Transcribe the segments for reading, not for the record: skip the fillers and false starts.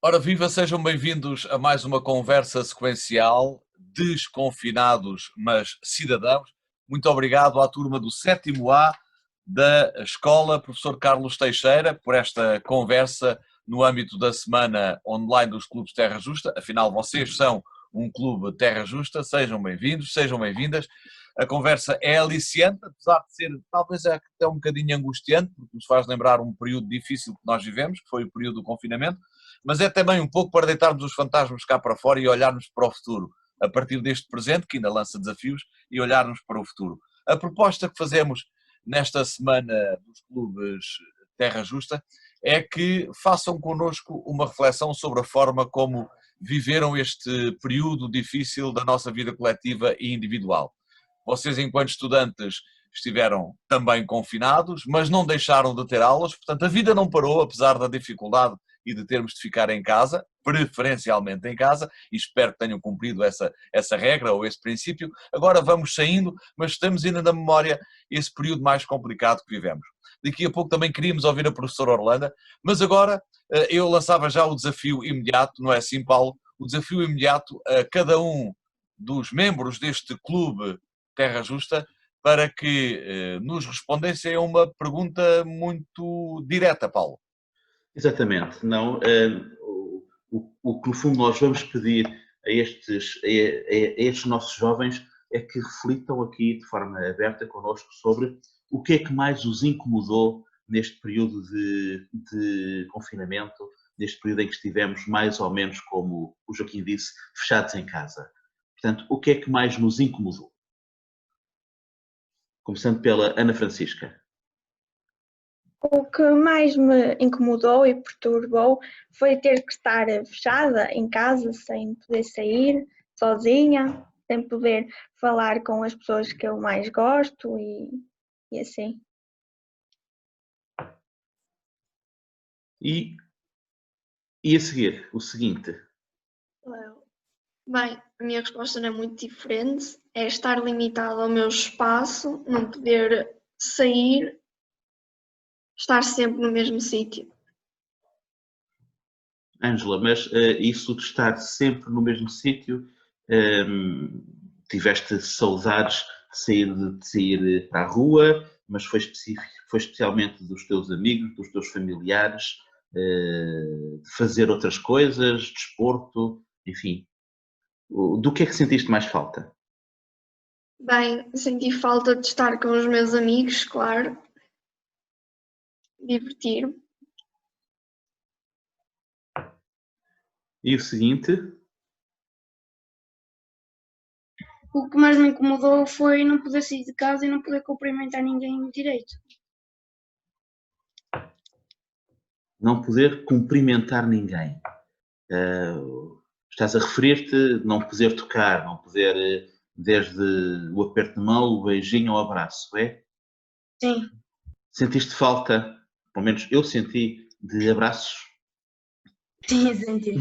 Ora viva, sejam bem-vindos a mais uma conversa sequencial, desconfinados, mas cidadãos. Muito obrigado à turma do 7º A da Escola Professor Carlos Teixeira por esta conversa no âmbito da semana online dos clubes Terra Justa. Afinal, vocês são um clube Terra Justa, sejam bem-vindos, sejam bem-vindas. A conversa é aliciante, apesar de ser talvez até um bocadinho angustiante, porque nos faz lembrar um período difícil que nós vivemos, que foi o período do confinamento, mas é também um pouco para deitarmos os fantasmas cá para fora e olharmos para o futuro, a partir deste presente, que ainda lança desafios, e olharmos para o futuro. A proposta que fazemos nesta semana dos clubes Terra Justa é que façam connosco uma reflexão sobre a forma como viveram este período difícil da nossa vida coletiva e individual. Vocês, enquanto estudantes, estiveram também confinados, mas não deixaram de ter aulas, portanto a vida não parou, apesar da dificuldade e de termos de ficar em casa, preferencialmente em casa, e espero que tenham cumprido essa regra ou esse princípio. Agora vamos saindo, mas temos ainda na memória esse período mais complicado que vivemos. Daqui a pouco também queríamos ouvir a professora Orlando, mas agora eu lançava já o desafio imediato, não é assim, Paulo? O desafio imediato a cada um dos membros deste clube Terra Justa para que nos respondessem a uma pergunta muito direta, Paulo. Exatamente. Não, o que no fundo nós vamos pedir a estes nossos jovens é que reflitam aqui de forma aberta connosco sobre o que é que mais os incomodou neste período de confinamento, neste período em que estivemos mais ou menos, como o Joaquim disse, fechados em casa. Portanto, o que é que mais nos incomodou? Começando pela Ana Francisca. O que mais me incomodou e perturbou foi ter que estar fechada em casa, sem poder sair, sozinha, sem poder falar com as pessoas que eu mais gosto e assim. E a seguir, o seguinte. Bem, a minha resposta não é muito diferente. É estar limitado ao meu espaço, não poder sair, estar sempre no mesmo sítio. Ângela, mas isso de estar sempre no mesmo sítio, tiveste saudades de sair para a rua, mas foi especialmente dos teus amigos, dos teus familiares, de fazer outras coisas, desporto, enfim. Do que é que sentiste mais falta? Bem, senti falta de estar com os meus amigos, claro. Divertir-me. E o seguinte? O que mais me incomodou foi não poder sair de casa e não poder cumprimentar ninguém direito. Não poder cumprimentar ninguém. Estás a referir-te não poder tocar, não poder, desde o aperto de mão, o beijinho ou o abraço, é? Sim. Sentiste falta, pelo menos eu senti, de abraços? Sim, senti.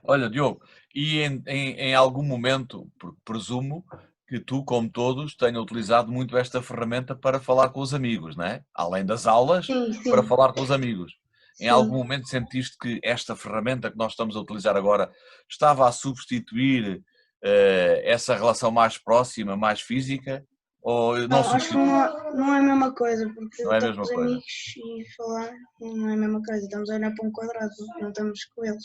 Olha, Diogo, e em algum momento, presumo que tu, como todos, tenham utilizado muito esta ferramenta para falar com os amigos, não é? Além das aulas, Sim. para falar com os amigos. Em Sim. algum momento sentiste que esta ferramenta que nós estamos a utilizar agora estava a substituir essa relação mais próxima, mais física? Ou não Não, acho que substitui? não é a mesma coisa, porque Não é a estamos mesma com coisa. amigos e falar não é a mesma coisa. Estamos a olhar para um quadrado, não estamos com eles.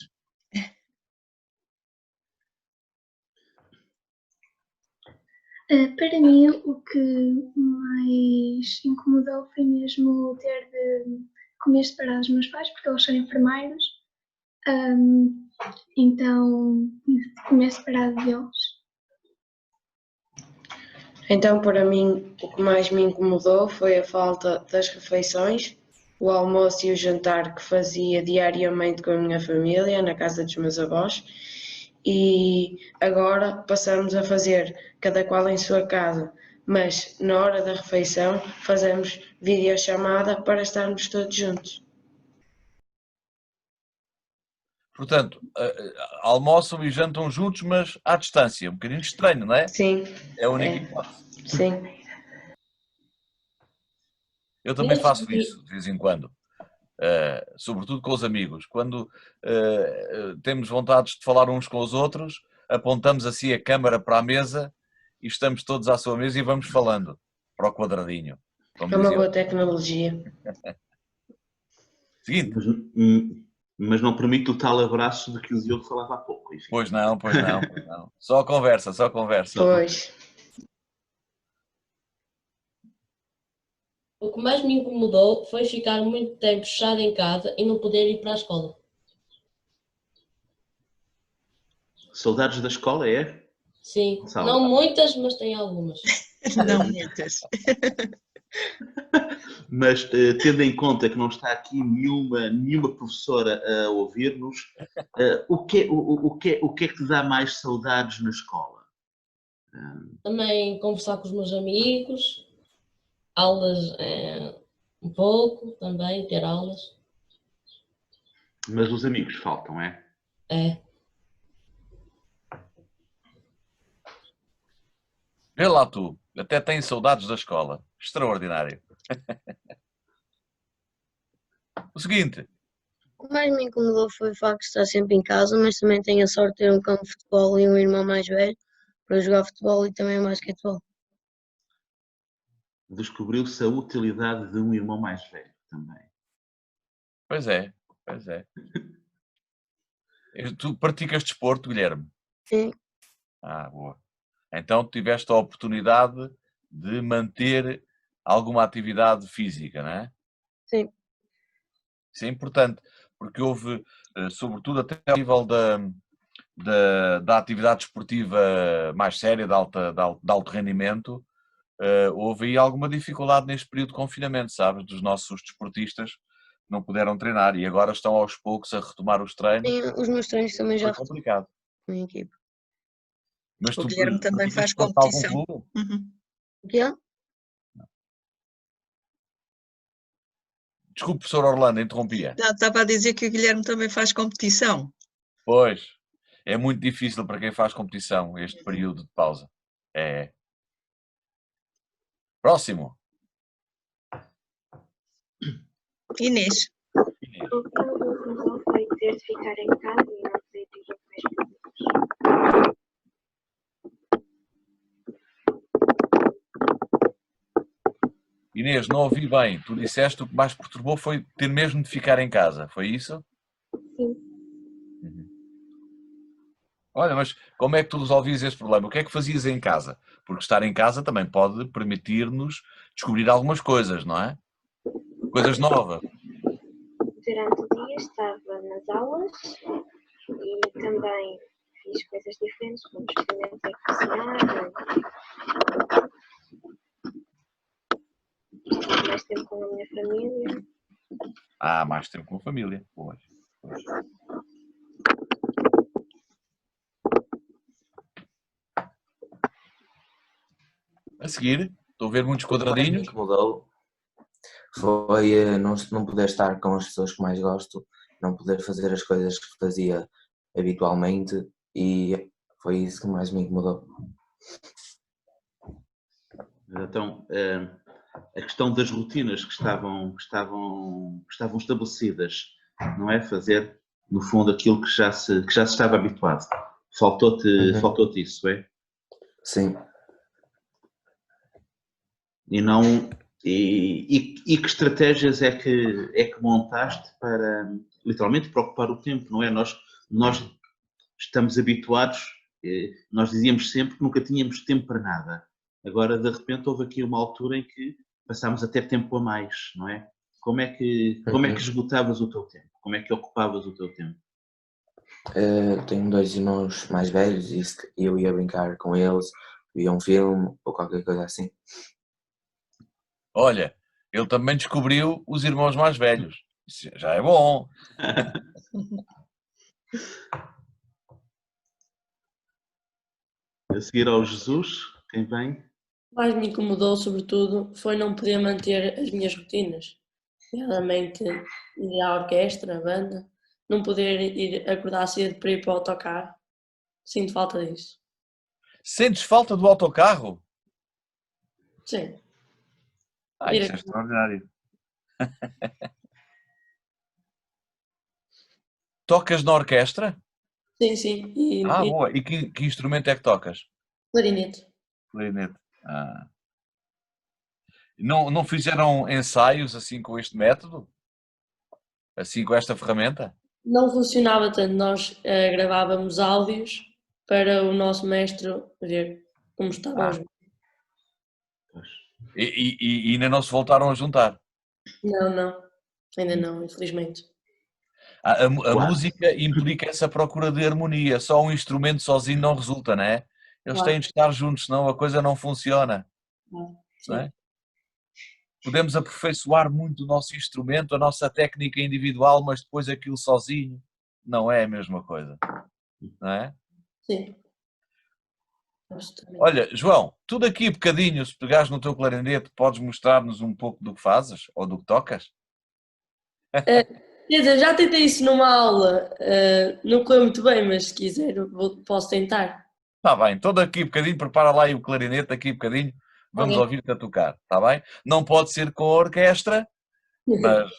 Para mim, o que mais incomodou foi mesmo ter de comer separado dos meus pais, porque eles são enfermeiros, então comer separado deles. Então, para mim, o que mais me incomodou foi a falta das refeições, o almoço e o jantar que fazia diariamente com a minha família, na casa dos meus avós, e agora passamos a fazer cada qual em sua casa, mas na hora da refeição fazemos videochamada para estarmos todos juntos. Portanto, almoçam e jantam juntos, mas à distância. Um bocadinho estranho, não é? Sim. É a única hipótese. Sim. Eu também faço isso, de vez em quando. sobretudo com os amigos. Quando temos vontades de falar uns com os outros, apontamos assim a câmara para a mesa e estamos todos à sua mesa e vamos falando para o quadradinho. Como É uma dizia. boa tecnologia. Seguinte. Mas não permite o tal abraço de que o Diogo falava há pouco. Enfim. Pois não, pois não, pois não. Só conversa, só conversa. Pois. O que mais me incomodou foi ficar muito tempo fechado em casa e não poder ir para a escola. Saudades da escola, é? Sim, Salve. não muitas, mas tem algumas. Não muitas. Mas tendo em conta que não está aqui nenhuma professora a ouvir-nos, o que é que te dá mais saudades na escola? Também conversar com os meus amigos, aulas um pouco também, ter aulas. Mas os amigos faltam, é? É. Vê lá tu, até tens saudades da escola. Extraordinário. O seguinte. O que mais me incomodou foi o facto de estar sempre em casa, mas também tenho a sorte de ter um campo de futebol e um irmão mais velho para jogar futebol e também basquetebol. Descobriu-se a utilidade de um irmão mais velho também. Pois é, pois é. Tu praticas desporto, Guilherme? Sim. Ah, boa. Então tiveste a oportunidade de manter alguma atividade física, não é? Sim. Isso é importante, porque houve, sobretudo até ao nível da atividade esportiva mais séria, de alto rendimento, houve aí alguma dificuldade neste período de confinamento, sabes? Dos nossos desportistas não puderam treinar e agora estão aos poucos a retomar os treinos. Sim, os meus treinos também já Foi complicado. em equipe. Mas O tu Guilherme também faz praticas algum competição. clube? Uhum. O que é? Desculpe, professor Orlando, interrompia. Estava a dizer que o Guilherme também faz competição. Pois, é muito difícil para quem faz competição este período de pausa. É. Próximo. Inês. O que me incomodou foi ter de ficar em casa e não poder ir a mais públicos. Inês, não ouvi bem. Tu disseste o que mais perturbou foi ter mesmo de ficar em casa. Foi isso? Sim. Olha, mas como é que tu resolvias esse problema? O que é que fazias em casa? Porque estar em casa também pode permitir-nos descobrir algumas coisas, não é? Coisas novas. Durante o dia estava nas aulas e também fiz coisas diferentes, como experimentei cozinhar, estive mais tempo com a minha família. Ah, mais tempo com a família. Pois. A seguir, estou a ver muitos quadradinhos. O que mudou foi não poder estar com as pessoas que mais gosto, não poder fazer as coisas que fazia habitualmente e foi isso que mais me incomodou. Então, a questão das rotinas que estavam estabelecidas, não é? Fazer, no fundo, aquilo que já se estava habituado. Faltou-te isso, é? Sim. E que estratégias é que montaste para, literalmente, para ocupar o tempo, não é? Nós estamos habituados, nós dizíamos sempre que nunca tínhamos tempo para nada. Agora, de repente, houve aqui uma altura em que passámos a ter tempo a mais, não é? Como é que esgotavas o teu tempo? Como é que ocupavas o teu tempo? Tenho 2 irmãos mais velhos e eu ia brincar com eles, via um filme ou qualquer coisa assim. Olha, ele também descobriu os irmãos mais velhos. Isso já é bom. A seguir ao Jesus, quem vem? O que mais me incomodou, sobretudo, foi não poder manter as minhas rotinas. Realmente, ir à orquestra, à banda, não poder ir acordar cedo para ir para o autocarro. Sinto falta disso. Sentes falta do autocarro? Sim. Isso é extraordinário. Tocas na orquestra? Sim, sim. E Boa. E que instrumento é que tocas? clarinete. Clarinete. Ah. Não fizeram ensaios assim com este método? Assim com esta ferramenta? Não funcionava tanto. Nós gravávamos áudios para o nosso mestre ver como estavam os. Pois. E ainda não se voltaram a juntar? Não. Ainda não, infelizmente. A Claro. música implica essa procura de harmonia. Só um instrumento sozinho não resulta, não é? Eles Claro. têm de estar juntos, senão a coisa não funciona. Sim. Não é? Podemos aperfeiçoar muito o nosso instrumento, a nossa técnica individual, mas depois aquilo sozinho não é a mesma coisa. Não é? Sim. Absolutamente. Olha, João, tu daqui a bocadinho, se pegares no teu clarinete, podes mostrar-nos um pouco do que fazes ou do que tocas? Quer dizer, já tentei isso numa aula, não correu muito bem, mas se quiser posso tentar. Está bem, então daqui a bocadinho, prepara lá aí o clarinete, daqui a bocadinho vamos Ok. ouvir-te a tocar, está bem? Não pode ser com a orquestra, mas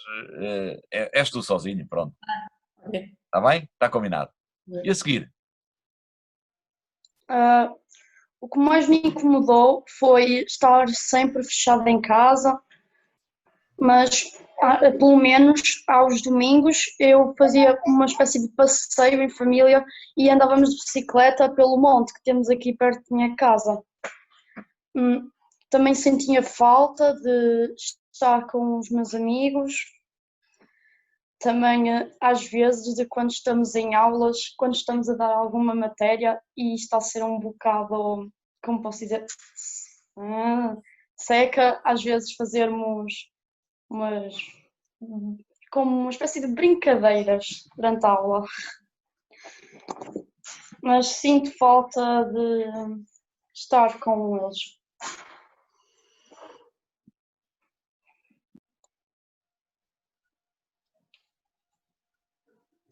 és tu sozinho, pronto. Ok. Está bem? Está combinado. E a seguir? O que mais me incomodou foi estar sempre fechada em casa, mas pelo menos aos domingos eu fazia uma espécie de passeio em família e andávamos de bicicleta pelo monte que temos aqui perto da minha casa. Também sentia falta de estar com os meus amigos. Também, às vezes, de quando estamos em aulas, quando estamos a dar alguma matéria e está a ser um bocado, como posso dizer, seca, às vezes fazermos como uma espécie de brincadeiras durante a aula. Mas sinto falta de estar com eles.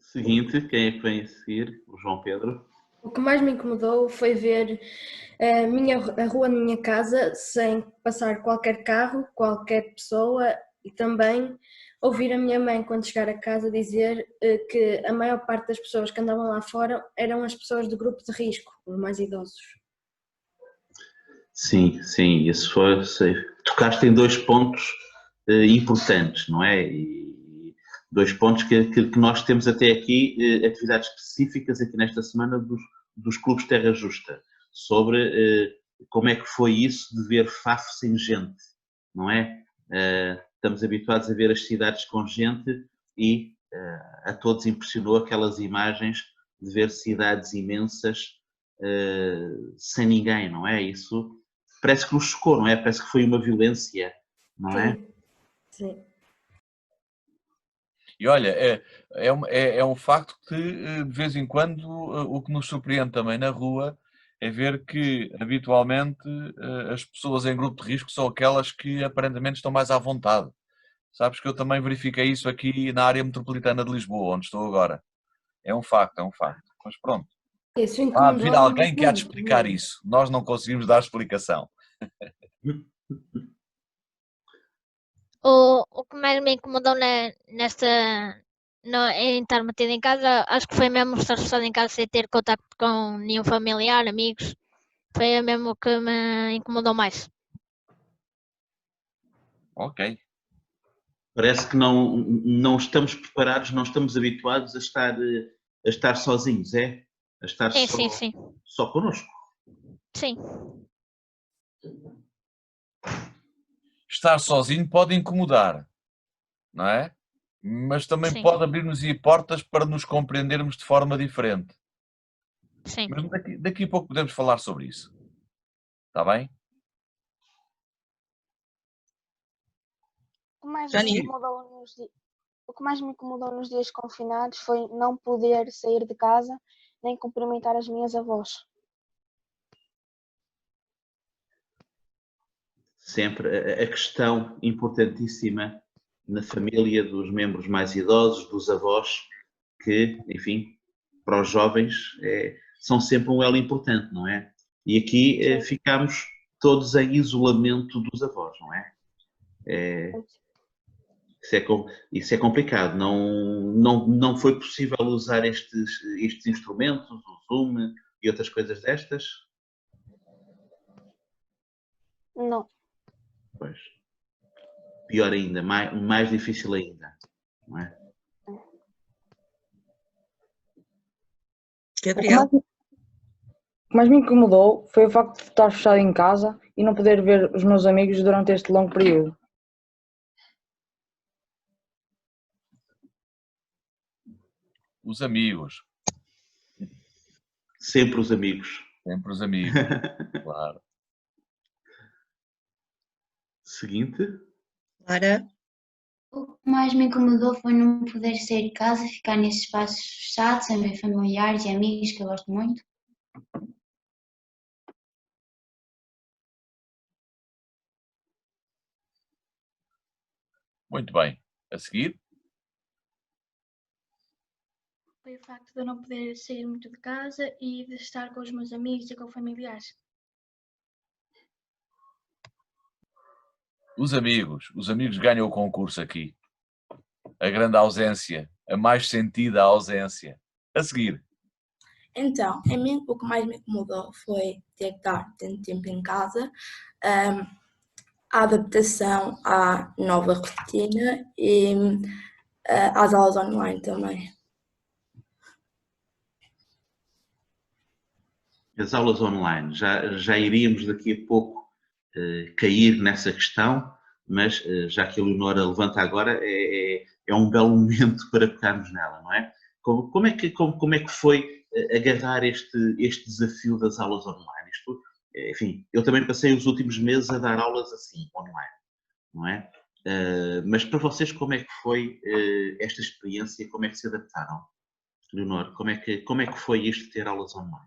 Seguinte, quem é que vem a seguir? O João Pedro. O que mais me incomodou foi ver a rua da minha casa sem passar qualquer carro, qualquer pessoa e também ouvir a minha mãe quando chegar a casa dizer que a maior parte das pessoas que andavam lá fora eram as pessoas do grupo de risco, os mais idosos. Sim, isso foi. Tocaste em dois pontos importantes, não é? E dois pontos que nós temos até aqui, atividades específicas aqui nesta semana dos clubes Terra Justa, sobre como é que foi isso de ver Faf sem gente, não é? Estamos habituados a ver as cidades com gente e a todos impressionou aquelas imagens de ver cidades imensas sem ninguém, não é? Isso parece que nos chocou, não é? Parece que foi uma violência, não é? Sim. E olha, é um facto que de vez em quando o que nos surpreende também na rua é ver que habitualmente as pessoas em grupo de risco são aquelas que aparentemente estão mais à vontade. Sabes que eu também verifiquei isso aqui na área metropolitana de Lisboa, onde estou agora. É um facto. Mas pronto. Isso Há de vir alguém que há de muito. explicar isso. Nós não conseguimos dar explicação. O que mais me incomodou em estar metido em casa, acho que foi mesmo estar fechado em casa sem ter contacto com nenhum familiar, amigos. Foi mesmo o que me incomodou mais. Ok. Parece que não estamos preparados, não estamos habituados a estar sozinhos, é? A estar Sim. só connosco. Sim. Estar sozinho pode incomodar, não é? Mas também Sim. pode abrir-nos portas para nos compreendermos de forma diferente. Sim. Mas daqui a pouco podemos falar sobre isso. Está bem? O que mais me incomodou nos dias confinados foi não poder sair de casa nem cumprimentar as minhas avós. Sempre a questão importantíssima na família dos membros mais idosos, dos avós, que, enfim, para os jovens são sempre um elo importante, não é? E aqui ficamos todos em isolamento dos avós, não é? Isso é complicado. Não foi possível usar estes instrumentos, o Zoom e outras coisas destas? Não. Pois. Pior ainda, mais difícil ainda, não é? Gabriel? O que mais me incomodou foi o facto de estar fechado em casa e não poder ver os meus amigos durante este longo período. Os amigos. Sempre os amigos. Sempre os amigos, claro. Seguinte. Lara? O que mais me incomodou foi não poder sair de casa e ficar nesses espaços fechados, sem ver familiares e amigos que eu gosto muito. Muito bem. A seguir? Foi o facto de eu não poder sair muito de casa e de estar com os meus amigos e com familiares. Os amigos ganham o concurso aqui. A grande ausência, a mais sentida ausência. A seguir. Então, a mim o que mais me incomodou foi ter que estar tanto tempo em casa, a adaptação à nova rotina e às aulas online também. As aulas online, já iríamos daqui a pouco cair nessa questão, mas já que a Leonora levanta agora, é um belo momento para pegarmos nela, não é? Como é que foi agarrar este desafio das aulas online? Isto, enfim, eu também passei os últimos meses a dar aulas assim, online, não é? Mas para vocês, como é que foi esta experiência? Como é que se adaptaram? Leonor, como é que foi isto de ter aulas online?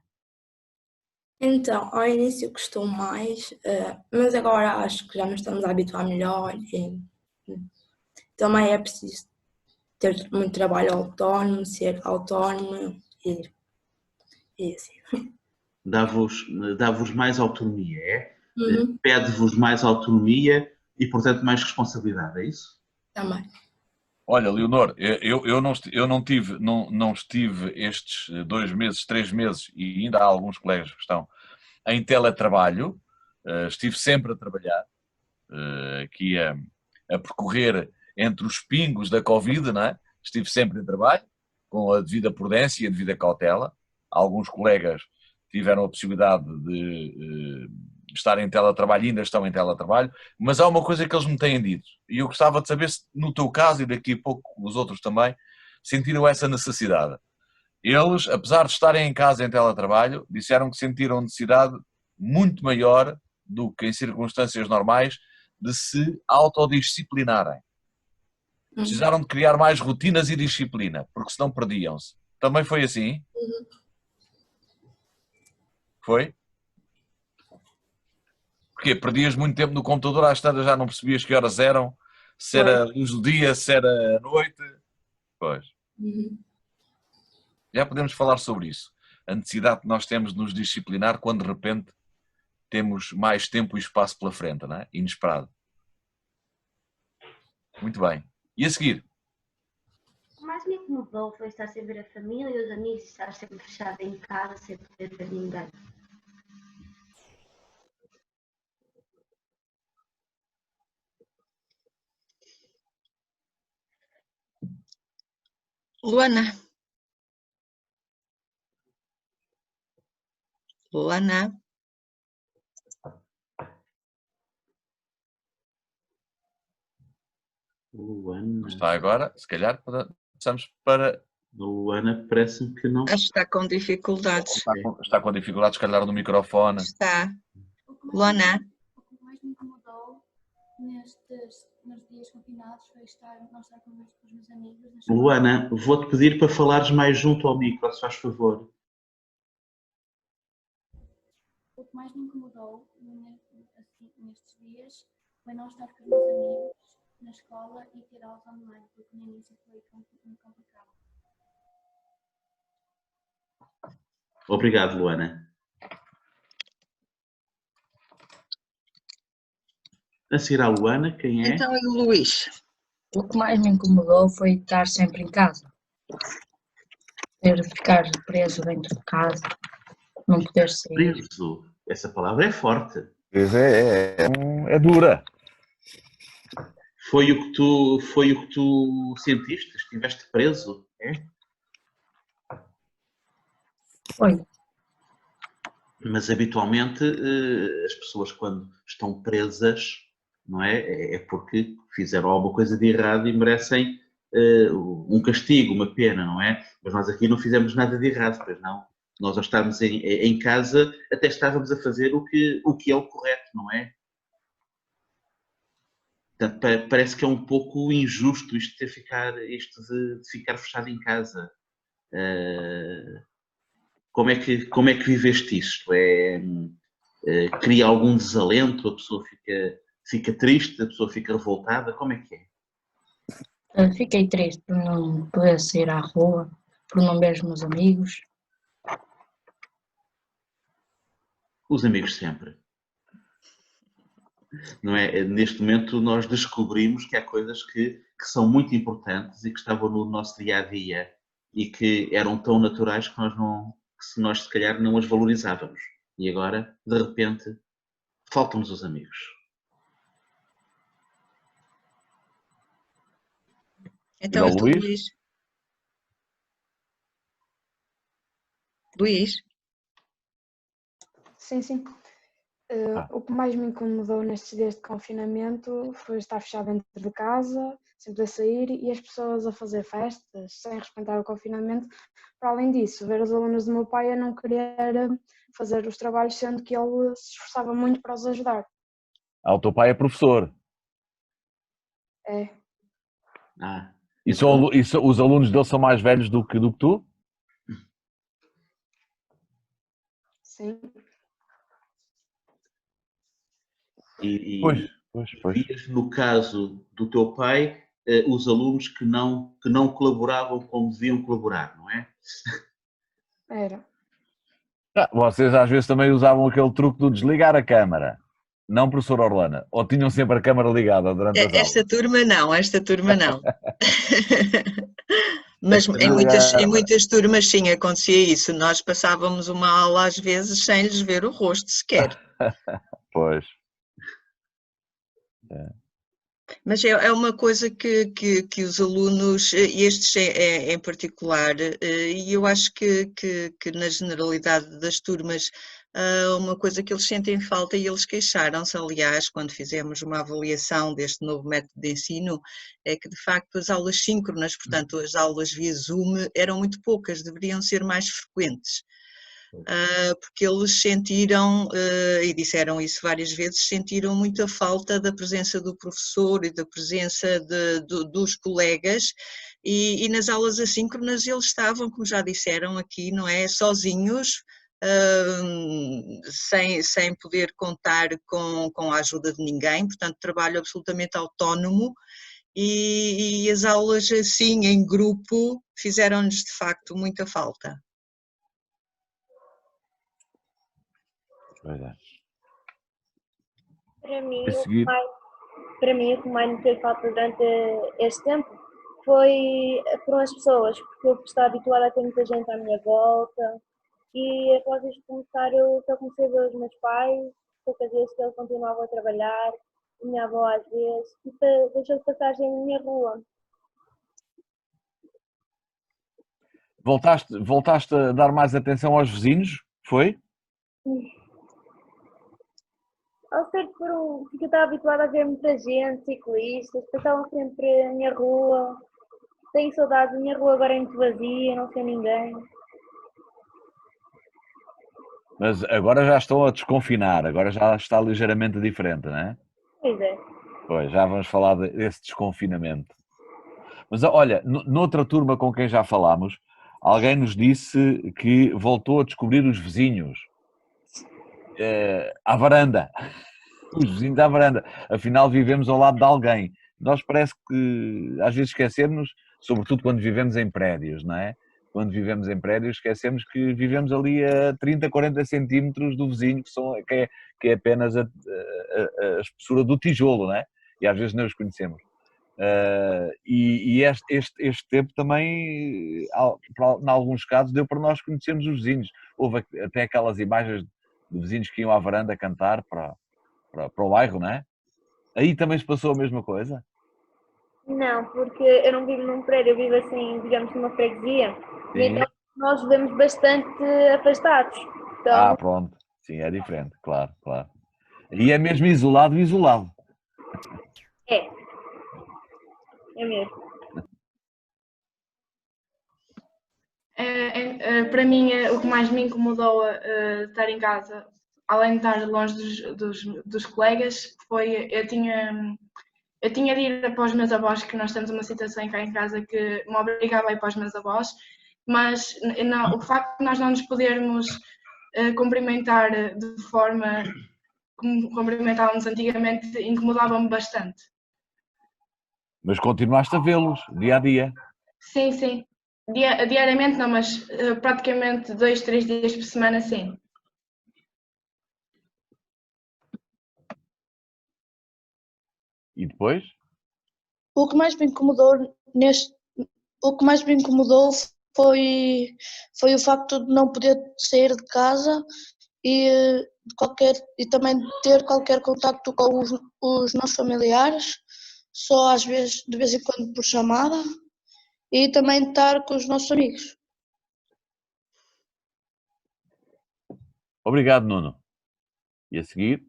Então, ao início custou mais, mas agora acho que já nos estamos a habituar melhor e também é preciso ter muito trabalho autónomo, ser autónomo e assim. Dá-vos mais autonomia, é? Uhum. Pede-vos mais autonomia e, portanto, mais responsabilidade, é isso? Também. Olha, Leonor, eu não estive estes 2 meses, 3 meses, e ainda há alguns colegas que estão em teletrabalho. Estive sempre a trabalhar, aqui a percorrer entre os pingos da Covid, não é? Estive sempre em trabalho, com a devida prudência e a devida cautela. Alguns colegas tiveram a possibilidade de estar em teletrabalho, ainda estão em teletrabalho, mas há uma coisa que eles me têm dito, e eu gostava de saber se no teu caso, e daqui a pouco os outros também, sentiram essa necessidade. Eles, apesar de estarem em casa em teletrabalho, disseram que sentiram necessidade muito maior do que em circunstâncias normais de se autodisciplinarem. Precisaram de criar mais rotinas e disciplina, porque senão perdiam-se. Também foi assim? Uhum. Foi? Porquê? Perdias muito tempo no computador, às tantas já não percebias que horas eram, se era luz do dia, se era a noite. Pois. Uhum. Já podemos falar sobre isso. A necessidade que nós temos de nos disciplinar quando de repente temos mais tempo e espaço pela frente, não é? Inesperado. Muito bem. E a seguir? O que mais me incomodou foi estar sem ver a família e os amigos, estar sempre fechado em casa, sem poder ver ninguém. Luana? Luana? Luana. Está agora, se calhar passamos para... Luana parece-me que não. Acho que está com dificuldades. Está com dificuldades, se calhar, no microfone. Está. Luana? O que mais me incomodou nos dias confinados foi não estar com os meus amigos. Luana, vou-te pedir para falares mais junto ao micro, se faz favor. O que mais me incomodou nestes dias foi não estar com os meus amigos na escola e ter aulas online, porque no início foi muito complicado. Obrigado, Luana. A seguir à Luana, quem é? Então é o Luís. O que mais me incomodou foi estar sempre em casa. Ter de ficar preso dentro de casa, não poder sair. Preso. Essa palavra é forte. É dura. Foi o que tu sentiste? Estiveste preso? É? Foi. Mas habitualmente as pessoas quando estão presas, não é? É porque fizeram alguma coisa de errado e merecem um castigo, uma pena, não é? Mas nós aqui não fizemos nada de errado, pois não? Nós ao estarmos em casa até estávamos a fazer o que é o correto, não é? Portanto, parece que é um pouco injusto isto de ficar fechado em casa. Como é que viveste isto? Cria algum desalento? A pessoa fica triste? A pessoa fica revoltada? Como é que é? Fiquei triste por não poder sair à rua, por não ver os meus amigos. Os amigos sempre. Não é? Neste momento nós descobrimos que há coisas que são muito importantes e que estavam no nosso dia-a-dia e que eram tão naturais que nós se calhar não as valorizávamos. E agora, de repente, faltam-nos os amigos. Então, E o Luís? Luís? Sim, sim. O que mais me incomodou nestes dias de confinamento foi estar fechado dentro de casa, sem poder sair e as pessoas a fazer festas sem respeitar o confinamento. Para além disso, ver os alunos do meu pai a não querer fazer os trabalhos, sendo que ele se esforçava muito para os ajudar. O teu pai é professor. É. E os alunos dele são mais velhos do que tu? Sim. Pois. Vias, no caso do teu pai, os alunos que não colaboravam como deviam colaborar, não é? Era. Vocês às vezes também usavam aquele truque do desligar a câmara. Não, professor Orlana? Ou tinham sempre a câmara ligada durante as aulas? Esta turma não. Mas em muitas turmas sim acontecia isso. Nós passávamos uma aula às vezes sem lhes ver o rosto sequer. Pois. Mas é uma coisa que os alunos, estes em particular, e eu acho que na generalidade das turmas, uma coisa que eles sentem falta e eles queixaram-se, aliás, quando fizemos uma avaliação deste novo método de ensino, é que de facto as aulas síncronas, portanto as aulas via Zoom, eram muito poucas, deveriam ser mais frequentes. Porque eles sentiram, e disseram isso várias vezes, sentiram muita falta da presença do professor e da presença dos colegas e nas aulas assíncronas eles estavam, como já disseram aqui, não é, sozinhos, sem poder contar com a ajuda de ninguém, portanto trabalho absolutamente autónomo e as aulas assim em grupo fizeram-nos de facto muita falta. Para mim, o que mais me fez falta durante este tempo foram as pessoas, porque eu estou habituada a ter muita gente à minha volta e após isto começar, eu só comecei a ver os meus pais, poucas vezes que eles continuavam a trabalhar, a minha avó às vezes, e deixou de passagem na minha rua. Voltaste a dar mais atenção aos vizinhos? Foi? Ao ser porque eu estava habituada a ver muita gente, ciclistas, passavam sempre na minha rua. Tenho saudade, a minha rua agora é muito vazia, não sei ninguém. Mas agora já estão a desconfinar, agora já está ligeiramente diferente, não é? Pois é. Pois, já vamos falar desse desconfinamento. Mas olha, noutra turma com quem já falámos, alguém nos disse que voltou a descobrir os vizinhos à varanda. Os vizinhos à varanda. Afinal, vivemos ao lado de alguém. Nós parece que às vezes esquecemos, sobretudo quando vivemos em prédios, não é? Quando vivemos em prédios, esquecemos que vivemos ali a 30, 40 centímetros do vizinho, que é apenas a espessura do tijolo, não é? E às vezes não os conhecemos. E este tempo também, em alguns casos, deu para nós conhecermos os vizinhos. Houve até aquelas imagens de vizinhos que iam à varanda cantar para o bairro, não é? Aí também se passou a mesma coisa? Não, porque eu não vivo num prédio, eu vivo assim, digamos, numa freguesia. E Sim. então nós vivemos bastante afastados. Então, Pronto. Sim, é diferente, claro, claro. E é mesmo isolado, isolado. é mesmo. Para mim, o que mais me incomodou estar em casa, além de estar longe dos colegas, foi eu tinha de ir para os meus avós, que nós temos uma situação cá em casa que me obrigava a ir para os meus avós, mas não, o facto de nós não nos podermos cumprimentar de forma como cumprimentávamos antigamente incomodava-me bastante. Mas continuaste a vê-los, dia a dia. Sim, sim. Diariamente não, mas praticamente 2, 3 dias por semana, sim. E depois? O que mais me incomodou foi o facto de não poder sair de casa e também ter qualquer contacto com os nossos familiares, só às vezes, de vez em quando por chamada, e também estar com os nossos amigos. Obrigado, Nuno. E a seguir?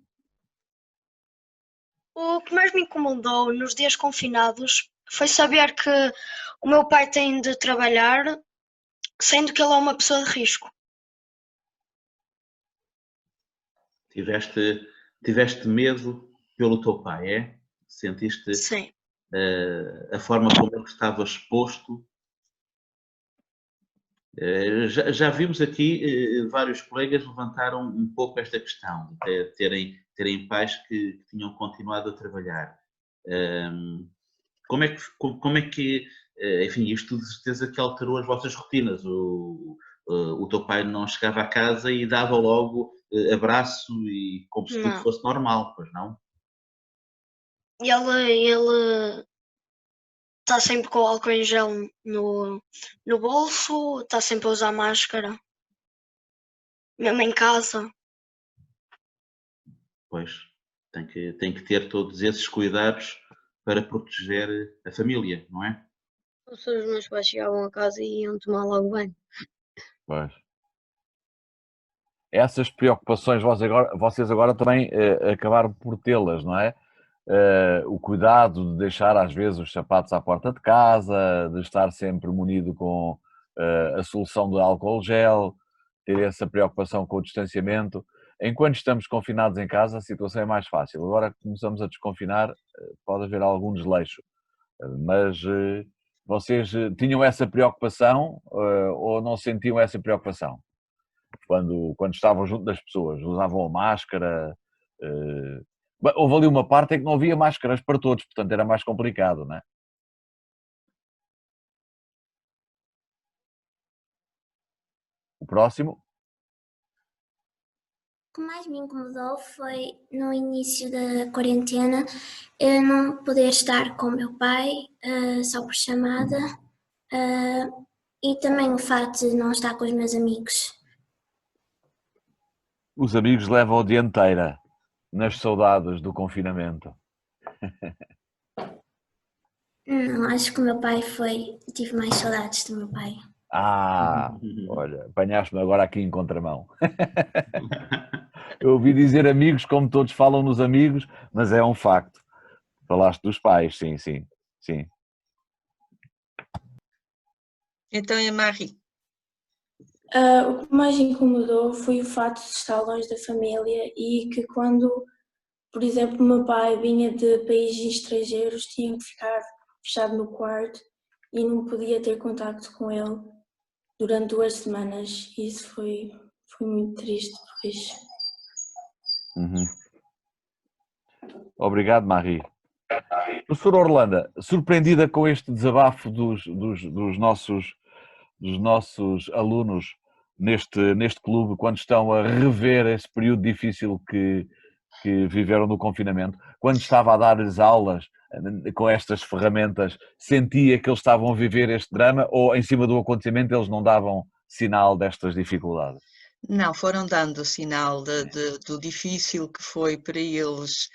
O que mais me incomodou nos dias confinados foi saber que o meu pai tem de trabalhar, sendo que ele é uma pessoa de risco. Tiveste medo pelo teu pai, é? Sentiste Sim. A forma como ele estava exposto? Já vimos aqui vários colegas levantaram um pouco esta questão de terem pais que tinham continuado a trabalhar. Como é que enfim, isto de certeza que alterou as vossas rotinas. O teu pai não chegava a casa e dava logo abraço e como se tudo fosse normal, pois não? E ele está sempre com o álcool em gel no bolso, está sempre a usar máscara, mesmo em casa. Pois, tem que ter todos esses cuidados para proteger a família, não é? Os meus pais chegavam a casa e iam tomar logo banho. Pois. Essas preocupações vocês agora também acabaram por tê-las, não é? O cuidado de deixar às vezes os sapatos à porta de casa, de estar sempre munido com a solução de álcool gel, ter essa preocupação com o distanciamento. Enquanto estamos confinados em casa, a situação é mais fácil. Agora que começamos a desconfinar, pode haver algum desleixo. Mas vocês tinham essa preocupação ou não sentiam essa preocupação? Quando estavam junto das pessoas, usavam a máscara? Houve ali uma parte em que não havia máscaras para todos, portanto era mais complicado, não é? O próximo? O que mais me incomodou foi no início da quarentena eu não poder estar com o meu pai só por chamada e também o facto de não estar com os meus amigos. Os amigos levam a dianteira nas saudades do confinamento. Não, acho que o meu pai tive mais saudades do meu pai. Olha, apanhaste-me agora aqui em contramão. Eu ouvi dizer amigos, como todos falam nos amigos, mas é um facto. Falaste dos pais, sim. Então, e a Marie? O que mais incomodou foi o facto de estar longe da família e que quando, por exemplo, o meu pai vinha de países estrangeiros, tinha que ficar fechado no quarto e não podia ter contacto com ele durante 2 semanas. Isso foi muito triste, pois. Obrigado, Marie. Professora Orlanda, surpreendida com este desabafo dos nossos alunos neste clube, quando estão a rever esse período difícil que que viveram no confinamento, quando estava a dar-lhes aulas com estas ferramentas, sentia que eles estavam a viver este drama ou em cima do acontecimento eles não davam sinal destas dificuldades? Não, foram dando sinal do difícil que foi para eles.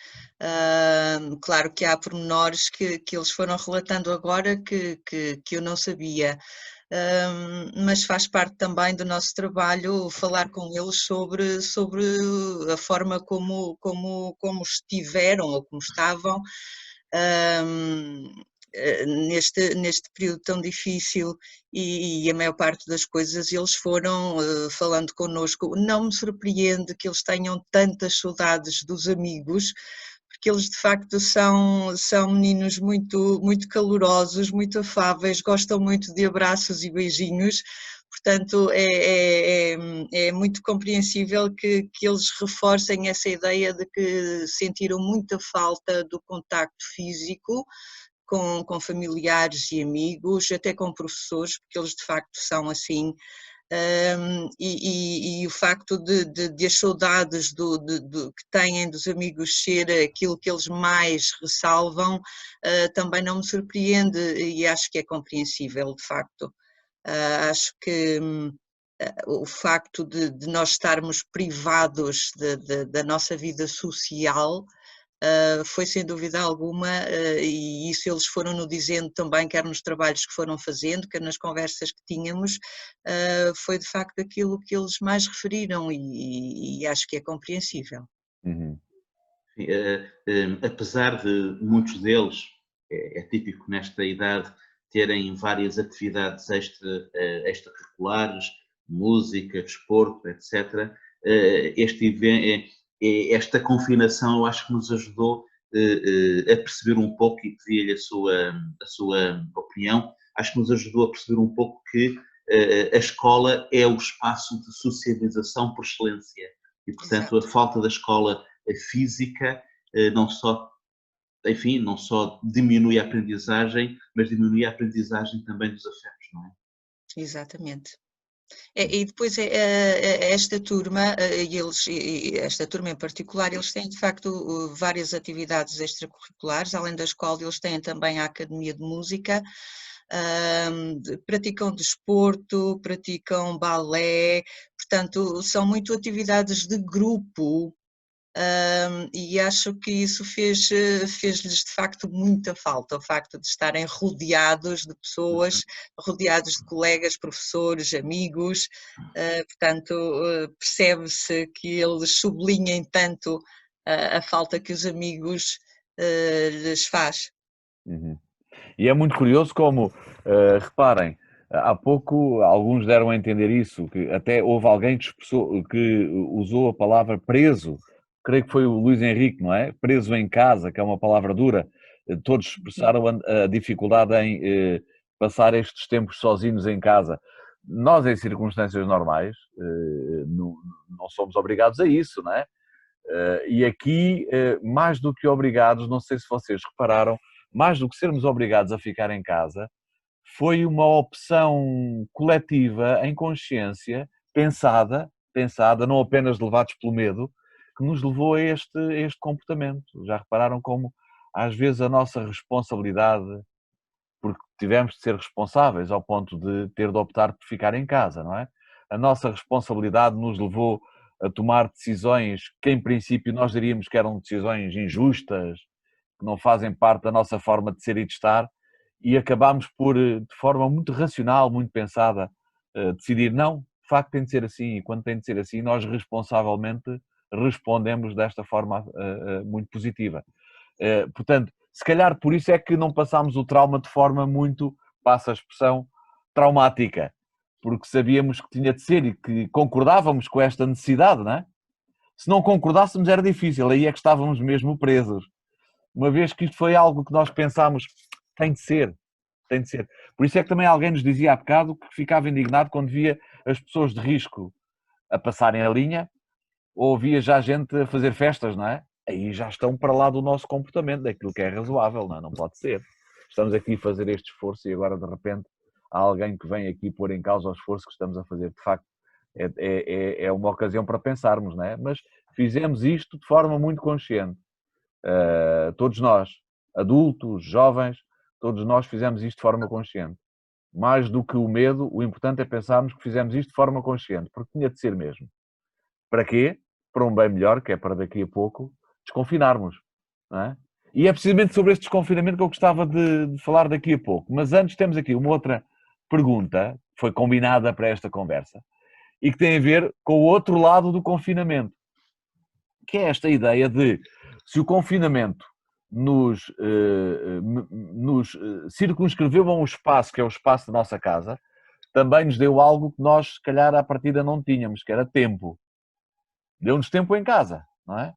Claro que há pormenores que eles foram relatando agora que eu não sabia. Mas faz parte também do nosso trabalho falar com eles sobre a forma como estiveram ou como estavam neste período tão difícil, e a maior parte das coisas eles foram falando connosco. Não me surpreende que eles tenham tantas saudades dos amigos, porque eles de facto são meninos muito calorosos, muito afáveis, gostam muito de abraços e beijinhos, portanto é muito compreensível que eles reforcem essa ideia de que sentiram muita falta do contacto físico com familiares e amigos, até com professores, porque eles de facto são assim. E o facto de as saudades que têm dos amigos ser aquilo que eles mais ressalvam também não me surpreende, e acho que é compreensível, de facto. Acho que o facto de nós estarmos privados da nossa vida social foi sem dúvida alguma, e isso eles foram-no dizendo também, quer nos trabalhos que foram fazendo, quer nas conversas que tínhamos, foi de facto aquilo que eles mais referiram, e acho que é compreensível. Uhum. Apesar de muitos deles, é típico nesta idade, terem várias atividades extracurriculares, música, desporto, etc., esta confinação eu acho que nos ajudou a perceber um pouco, e pedi-lhe a sua opinião, acho que nos ajudou a perceber um pouco que a escola é o espaço de socialização por excelência, e portanto a falta da escola física não só diminui a aprendizagem, mas diminui a aprendizagem também dos afetos, não é? Exatamente. E depois esta turma, esta turma em particular, eles têm de facto várias atividades extracurriculares, além da escola eles têm também a academia de música, praticam desporto, praticam balé, portanto são muito atividades de grupo. E acho que isso fez-lhes de facto muita falta, o facto de estarem rodeados de pessoas, rodeados de colegas, professores, amigos, portanto percebe-se que eles sublinhem tanto a falta que os amigos lhes faz. Uhum. E é muito curioso como, reparem, há pouco alguns deram a entender isso, que até houve alguém que usou a palavra preso, creio que foi o Luís Henrique, não é? Preso em casa, que é uma palavra dura. Todos expressaram a dificuldade em passar estes tempos sozinhos em casa. Nós, em circunstâncias normais, não somos obrigados a isso, não é? E aqui, mais do que obrigados, não sei se vocês repararam, mais do que sermos obrigados a ficar em casa, foi uma opção coletiva, em consciência, pensada, não apenas levados pelo medo, que nos levou a este comportamento. Já repararam como, às vezes, a nossa responsabilidade, porque tivemos de ser responsáveis ao ponto de ter de optar por ficar em casa, não é? A nossa responsabilidade nos levou a tomar decisões que, em princípio, nós diríamos que eram decisões injustas, que não fazem parte da nossa forma de ser e de estar, e acabámos por, de forma muito racional, muito pensada, decidir não, de facto tem de ser assim, e quando tem de ser assim, nós responsavelmente respondemos desta forma muito positiva. Portanto, se calhar por isso é que não passámos o trauma de forma muito, passa a expressão, traumática, porque sabíamos que tinha de ser e que concordávamos com esta necessidade, não é? Se não concordássemos era difícil, aí é que estávamos mesmo presos. Uma vez que isto foi algo que nós pensámos, tem de ser. Por isso é que também alguém nos dizia há bocado que ficava indignado quando via as pessoas de risco a passarem a linha, ou via já gente a fazer festas, não é? Aí já estão para lá do nosso comportamento, daquilo que é razoável, não é? Não pode ser. Estamos aqui a fazer este esforço e agora de repente há alguém que vem aqui pôr em causa o esforço que estamos a fazer. De facto, é uma ocasião para pensarmos, não é? Mas fizemos isto de forma muito consciente. Todos nós, adultos, jovens, todos nós fizemos isto de forma consciente. Mais do que o medo, o importante é pensarmos que fizemos isto de forma consciente, porque tinha de ser mesmo. Para quê? Para um bem melhor, que é para daqui a pouco desconfinarmos. Não é? E é precisamente sobre este desconfinamento que eu gostava de falar daqui a pouco. Mas antes temos aqui uma outra pergunta, que foi combinada para esta conversa, e que tem a ver com o outro lado do confinamento, que é esta ideia de, se o confinamento nos circunscreveu a um espaço, que é o espaço da nossa casa, também nos deu algo que nós, se calhar, à partida não tínhamos, que era tempo. Deu-nos tempo em casa, não é?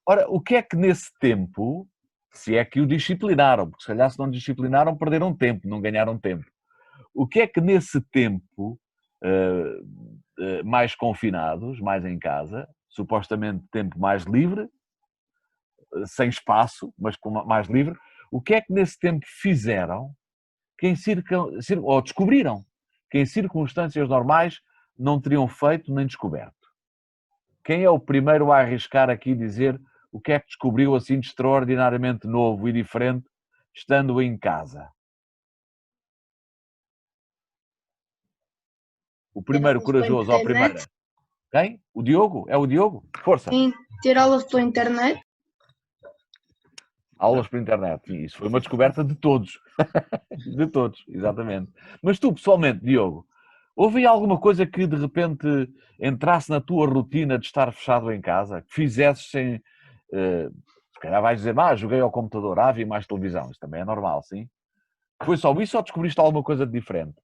Ora, o que é que nesse tempo, se é que o disciplinaram, porque se calhar se não disciplinaram, perderam tempo, não ganharam tempo. O que é que nesse tempo, mais confinados, mais em casa, supostamente tempo mais livre, sem espaço, mas mais livre, o que é que nesse tempo fizeram ou descobriram que em circunstâncias normais não teriam feito nem descoberto? Quem é o primeiro a arriscar aqui e dizer o que é que descobriu assim de extraordinariamente novo e diferente estando em casa? O primeiro corajoso ou a primeira? Quem? O Diogo? É o Diogo? Força! Sim, ter aulas pela internet. Aulas por internet, isso foi uma descoberta de todos. De todos, exatamente. Mas tu, pessoalmente, Diogo, houve alguma coisa que de repente entrasse na tua rotina de estar fechado em casa, que fizesses sem... se calhar vais dizer, joguei ao computador, vi mais televisão, isso também é normal, sim? Foi só isso ou descobriste alguma coisa de diferente?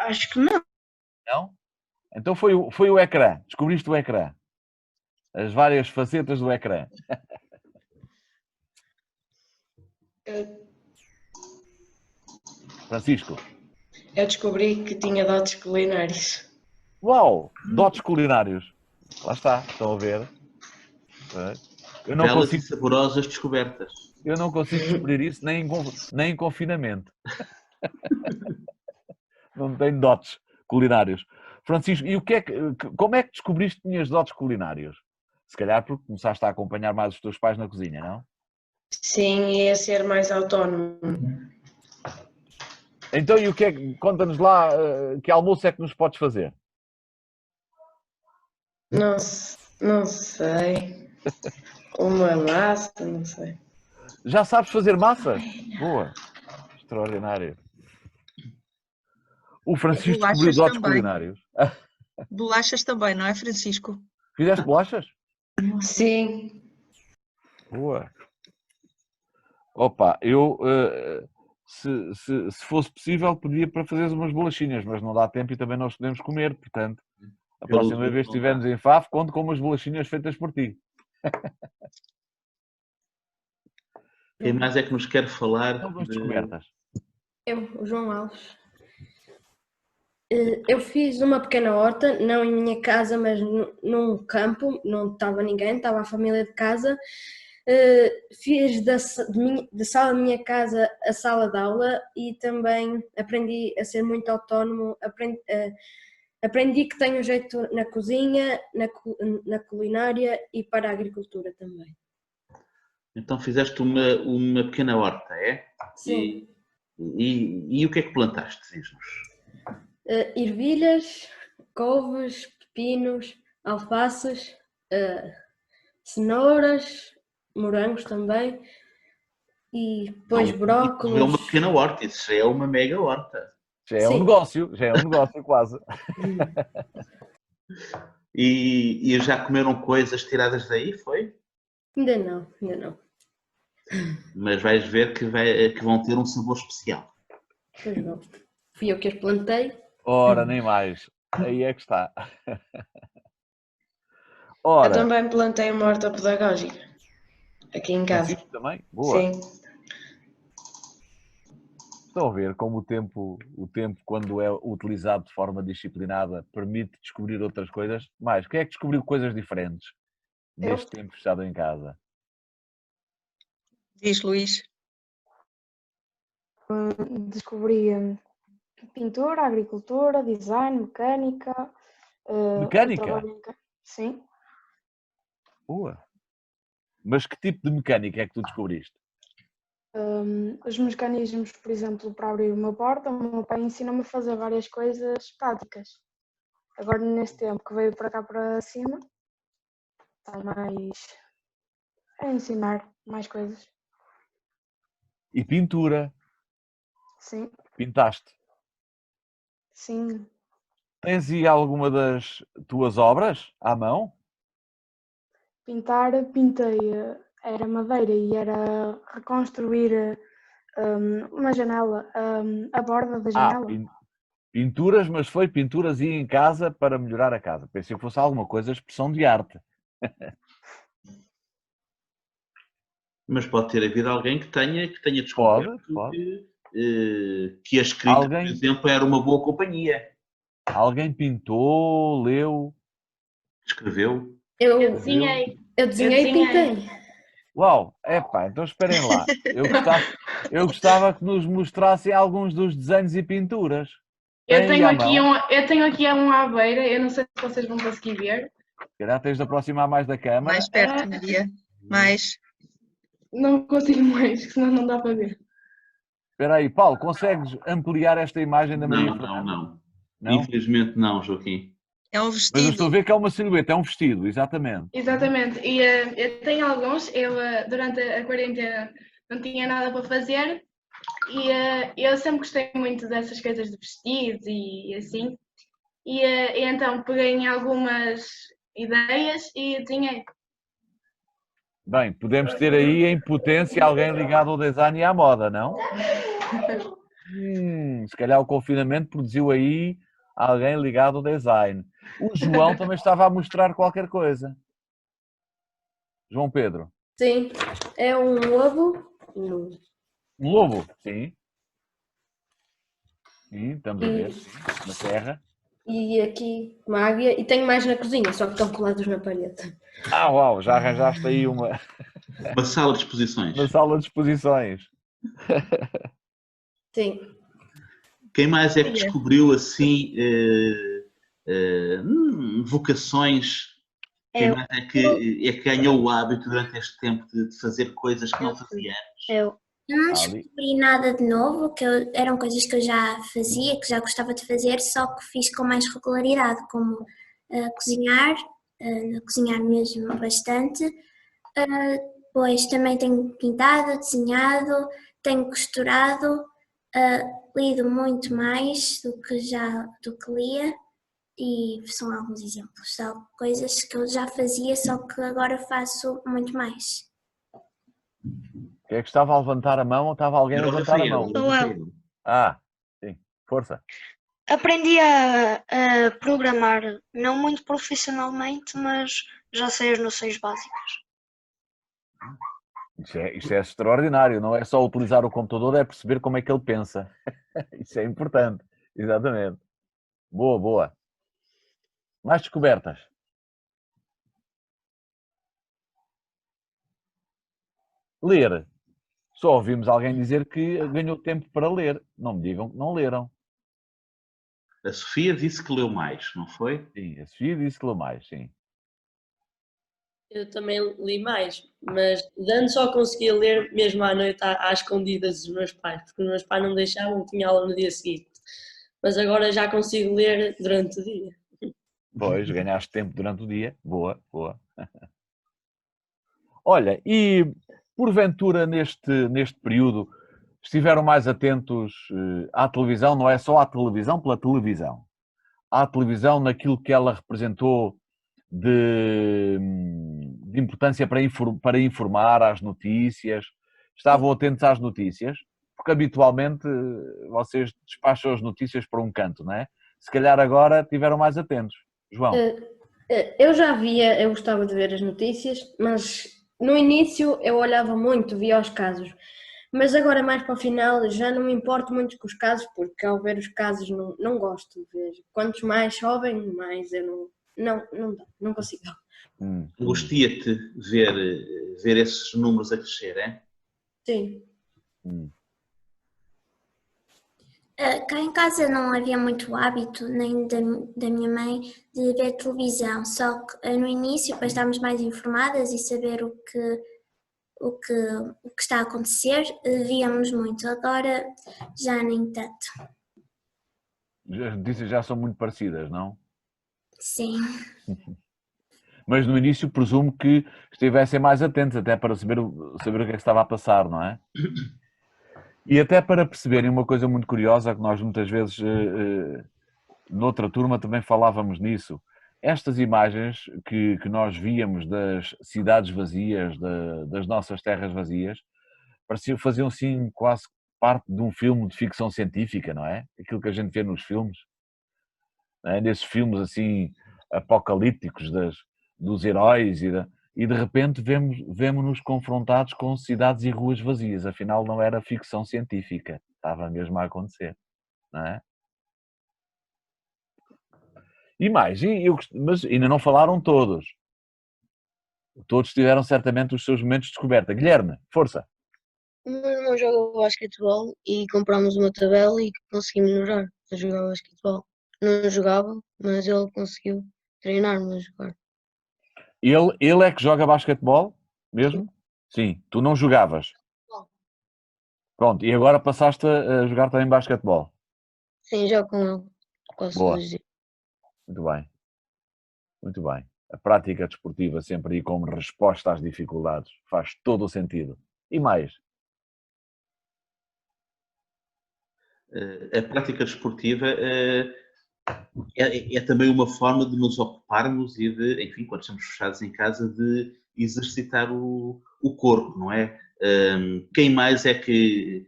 Acho que não. Não? Então foi o ecrã, descobriste o ecrã. As várias facetas do ecrã. Francisco. Eu descobri que tinha dotes culinários. Uau! Dotes culinários. Lá está, estão a ver. Eu não Belas consigo... e saborosas descobertas. Eu não consigo descobrir isso nem em confinamento. Não tenho dotes culinários. Francisco, e como é que descobriste que tinhas dotes culinários? Se calhar porque começaste a acompanhar mais os teus pais na cozinha, não? Sim, ia ser mais autónomo. Então, e conta-nos lá, que almoço é que nos podes fazer? Não sei. Uma massa, não sei. Já sabes fazer massa? Boa. Extraordinário. O Francisco descobriu dotes culinários. Bolachas também, não é, Francisco? Fizeste bolachas? Sim. Boa. Opa, eu, se fosse possível, pedia para fazeres umas bolachinhas, mas não dá tempo e também nós podemos comer, portanto, a próxima vez que estivermos em Faf, conto com umas bolachinhas feitas por ti. Quem mais é que nos quer falar de descobertas? Eu, o João Alves. Eu fiz uma pequena horta, não em minha casa, mas num campo, não estava ninguém, estava a família de casa. Fiz da sala da minha casa a sala de aula e também aprendi a ser muito autónomo, aprendi que tenho jeito na cozinha, na culinária e para a agricultura também. Então fizeste uma pequena horta, é? Sim. E o que é que plantaste, diz-nos? Ervilhas, couves, pepinos, alfaces, cenouras, morangos também, e depois brócolis. É uma pequena horta, isso já é uma mega horta. Já é um negócio quase. E já comeram coisas tiradas daí, foi? Ainda não. Mas vais ver que vão ter um sabor especial. Pois não. Fui eu que as plantei. Ora, nem mais. Aí é que está. Ora. Eu também plantei uma horta pedagógica. Aqui em casa. Também? Boa. Sim. Estão a ver como o tempo, quando é utilizado de forma disciplinada, permite descobrir outras coisas? Mais, quem é que descobriu coisas diferentes neste tempo fechado em casa? Diz, Luís. Descobri pintura, agricultura, design, mecânica, Eu Mecânica? trabalho sim. Boa. Mas que tipo de mecânica é que tu descobriste? Os mecanismos, por exemplo, para abrir uma porta, o meu pai ensina-me a fazer várias coisas práticas. Agora, nesse tempo que veio para cá para cima, está mais a ensinar mais coisas. E pintura? Sim, Pintaste? sim. Tens aí alguma das tuas obras à mão? Pintar, pintei, era madeira e era reconstruir uma janela, a borda da janela. Pinturas, mas foi pinturas e em casa para melhorar a casa. Pensei que fosse alguma coisa, expressão de arte. Mas pode ter havido alguém que tenha descoberto que a escrita, por exemplo, era uma boa companhia. Alguém pintou, leu? Escreveu? Eu desenhei e pintei. Uau, epá, então esperem lá. Eu gostava que nos mostrassem alguns dos desenhos e pinturas. Eu tenho aqui um à beira, eu não sei se vocês vão conseguir ver. Se calhar tens de aproximar mais da câmara. Mais perto, Maria. Mais. Não consigo mais, senão não dá para ver. Espera aí, Paulo, consegues ampliar esta imagem da Maria Fernanda? Não. Infelizmente não, Joaquim. É um vestido. Mas eu estou a ver que é uma silhueta, é um vestido, exatamente. Exatamente. E eu tenho alguns, durante a quarentena não tinha nada para fazer e eu sempre gostei muito dessas coisas de vestidos e assim. E então peguei em algumas ideias e desenhei. Bem, podemos ter aí em potência alguém ligado ao design e à moda, não? Se calhar o confinamento produziu aí alguém ligado ao design. O João também estava a mostrar qualquer coisa. João Pedro. Sim, é um lobo. Um lobo? Sim. Sim, estamos a ver. Sim. Na terra. E aqui uma águia. E tenho mais na cozinha, só que estão colados na parede. Ah, uau, já arranjaste aí uma sala de exposições. Uma sala de exposições. Sim. Quem mais é que descobriu assim vocações? Quem mais é que ganhou o hábito durante este tempo de fazer coisas que não fazia antes? Eu não descobri nada de novo, eram coisas que eu já fazia, que já gostava de fazer, só que fiz com mais regularidade, como cozinhar mesmo bastante. Depois também tenho pintado, desenhado, tenho costurado, lido muito mais do que lia, e são alguns exemplos, são coisas que eu já fazia, só que agora faço muito mais. Quem é que estava a levantar a mão ou estava alguém a levantar a mão? Sou eu. Ah, sim, força. Aprendi a programar, não muito profissionalmente, mas já sei as noções básicas. Isto é extraordinário, não é só utilizar o computador, é perceber como é que ele pensa. Isso é importante, exatamente. Boa, boa. Mais descobertas? Ler. Só ouvimos alguém dizer que ganhou tempo para ler. Não me digam que não leram. A Sofia disse que leu mais, não foi? Sim, a Sofia disse que leu mais, sim. Eu também li mais, mas antes só conseguia ler mesmo à noite às escondidas dos meus pais, porque os meus pais não me deixavam, tinha aula no dia seguinte. Mas agora já consigo ler durante o dia. Pois, ganhaste tempo durante o dia. Boa, boa. Olha, e porventura neste período estiveram mais atentos à televisão, não é só à televisão pela televisão, à televisão naquilo que ela representou de importância para informar às notícias, estavam atentos às notícias, porque habitualmente vocês despacham as notícias para um canto, não é? Se calhar agora estiveram mais atentos. João? Eu já via, eu gostava de ver as notícias, mas no início eu olhava muito, via os casos. Mas agora mais para o final já não me importo muito com os casos, porque ao ver os casos não gosto de ver. Quantos mais chovem, mais eu não consigo. Angustia-te ver esses números a crescer, é? Sim. Cá em casa não havia muito hábito, nem da minha mãe, de ver televisão, só que no início, para estarmos mais informadas e saber o que está a acontecer, víamos muito, agora já nem tanto. As notícias já são muito parecidas, não? Sim. Mas no início presumo que estivessem mais atentos, até para saber o que é que estava a passar, não é? E até para perceberem uma coisa muito curiosa, que nós muitas vezes, noutra turma também falávamos nisso, estas imagens que nós víamos das cidades vazias, das nossas terras vazias, faziam assim quase parte de um filme de ficção científica, não é? Aquilo que a gente vê nos filmes, não é? Nesses filmes assim apocalípticos dos heróis e de repente vemos-nos confrontados com cidades e ruas vazias, afinal não era ficção científica, estava mesmo a acontecer, não é? E mais, mas ainda não falaram todos. Todos tiveram certamente os seus momentos de descoberta. Guilherme, força! O meu irmão joga basquetebol e comprámos uma tabela e conseguimos melhorar a jogar basquetebol. Não jogava, mas ele conseguiu treinar-me a jogar. Ele é que joga basquetebol mesmo? Sim. Tu não jogavas? Não. Pronto, e agora passaste a jogar também basquetebol? Sim, jogo com ele quase Boa. todos os dias. Muito bem. Muito bem. A prática desportiva sempre aí como resposta às dificuldades. Faz todo o sentido. E mais? A prática desportiva é também uma forma de nos ocuparmos e de, enfim, quando estamos fechados em casa, de exercitar o corpo, não é? Quem mais é que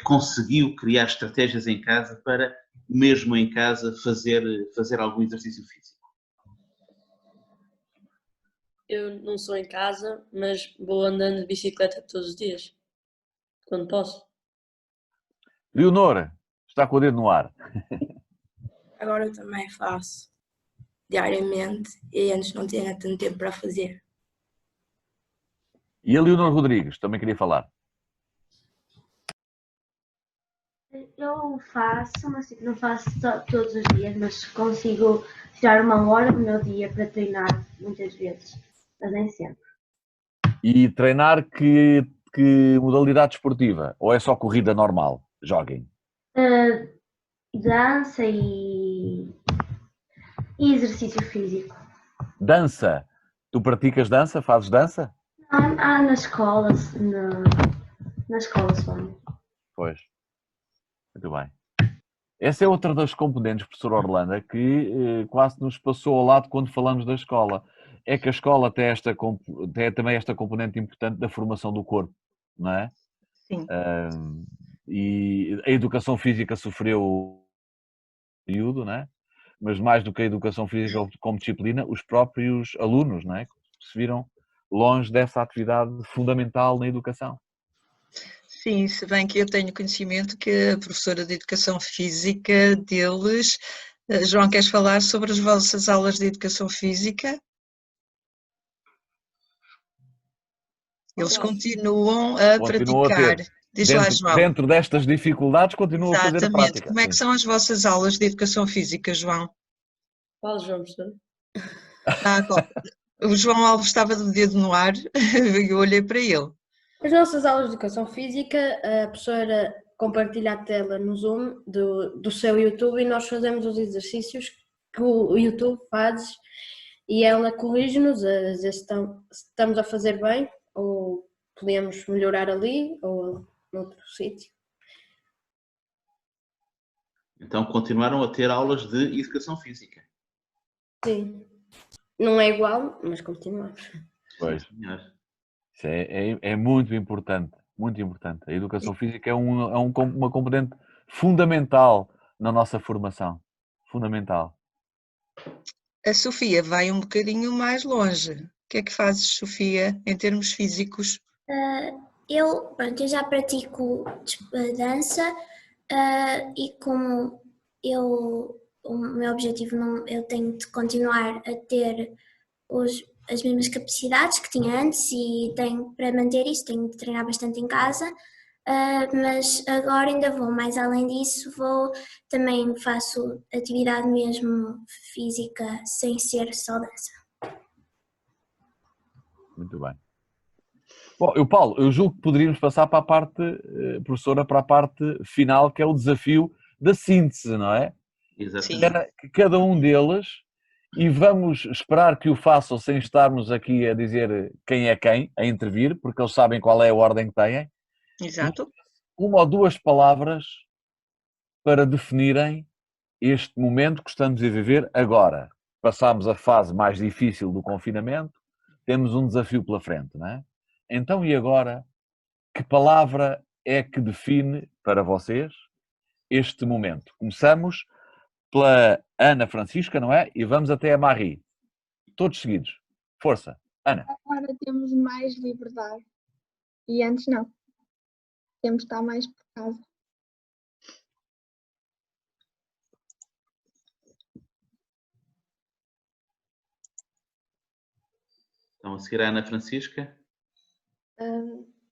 conseguiu criar estratégias em casa para, mesmo em casa, fazer algum exercício físico? Eu não sou em casa, mas vou andando de bicicleta todos os dias, quando posso. Leonor, está com o dedo no ar. Agora eu também faço diariamente e antes não tinha tanto tempo para fazer. E a Leonor Rodrigues, também queria falar. Eu faço, mas não faço todos os dias, mas consigo tirar uma hora do meu dia para treinar muitas vezes, mas nem sempre. E treinar que modalidade esportiva? Ou é só corrida normal? Joguem. Dança e exercício físico. Dança? Tu praticas dança? Fazes dança? Na escola, na escola só. Pois. Muito bem. Essa é outra das componentes, professor Orlando, que quase nos passou ao lado quando falamos da escola. É que a escola tem também esta componente importante da formação do corpo, não é? Sim. E a educação física sofreu o período, não é? Mas mais do que a educação física como disciplina, os próprios alunos, não é? Se viram longe dessa atividade fundamental na educação. Sim, se bem que eu tenho conhecimento que a professora de Educação Física deles... João, queres falar sobre as vossas aulas de Educação Física? Eles continuam a praticar. Diz lá, João. Dentro destas dificuldades, continuam a fazer a prática. Como é que são as vossas aulas de Educação Física, João? Fala, João, professor. O João Alves estava de dedo no ar e eu olhei para ele. As nossas aulas de Educação Física, a professora compartilha a tela no Zoom do seu YouTube e nós fazemos os exercícios que o YouTube faz e ela corrige-nos se estamos a fazer bem ou podemos melhorar ali ou noutro sítio. Então continuaram a ter aulas de Educação Física? Sim. Não é igual, mas continuamos. Pois. Isso é muito importante, muito importante. A educação física é uma componente fundamental na nossa formação, fundamental. A Sofia vai um bocadinho mais longe. O que é que fazes, Sofia, em termos físicos? Eu já pratico dança e como o meu objetivo eu tenho de continuar a ter as mesmas capacidades que tinha antes e para manter isso tenho de treinar bastante em casa. mas agora ainda vou mais além disso, também faço atividade mesmo física sem ser só dança. Muito bem. Bom, Paulo, eu julgo que poderíamos passar para a parte, professora, para a parte final, que é o desafio da síntese, não é? Exatamente. Que cada um deles, e vamos esperar que o façam sem estarmos aqui a dizer quem é quem, a intervir, porque eles sabem qual é a ordem que têm. Exato. Uma ou duas palavras para definirem este momento que estamos a viver agora. Passámos a fase mais difícil do confinamento, temos um desafio pela frente, não é? Então, e agora, que palavra é que define para vocês este momento? Começamos pela Ana Francisca, não é? E vamos até a Marie. Todos seguidos. Força. Ana. Agora temos mais liberdade. E antes não. Temos de estar mais por casa. Então, a seguir a Ana Francisca.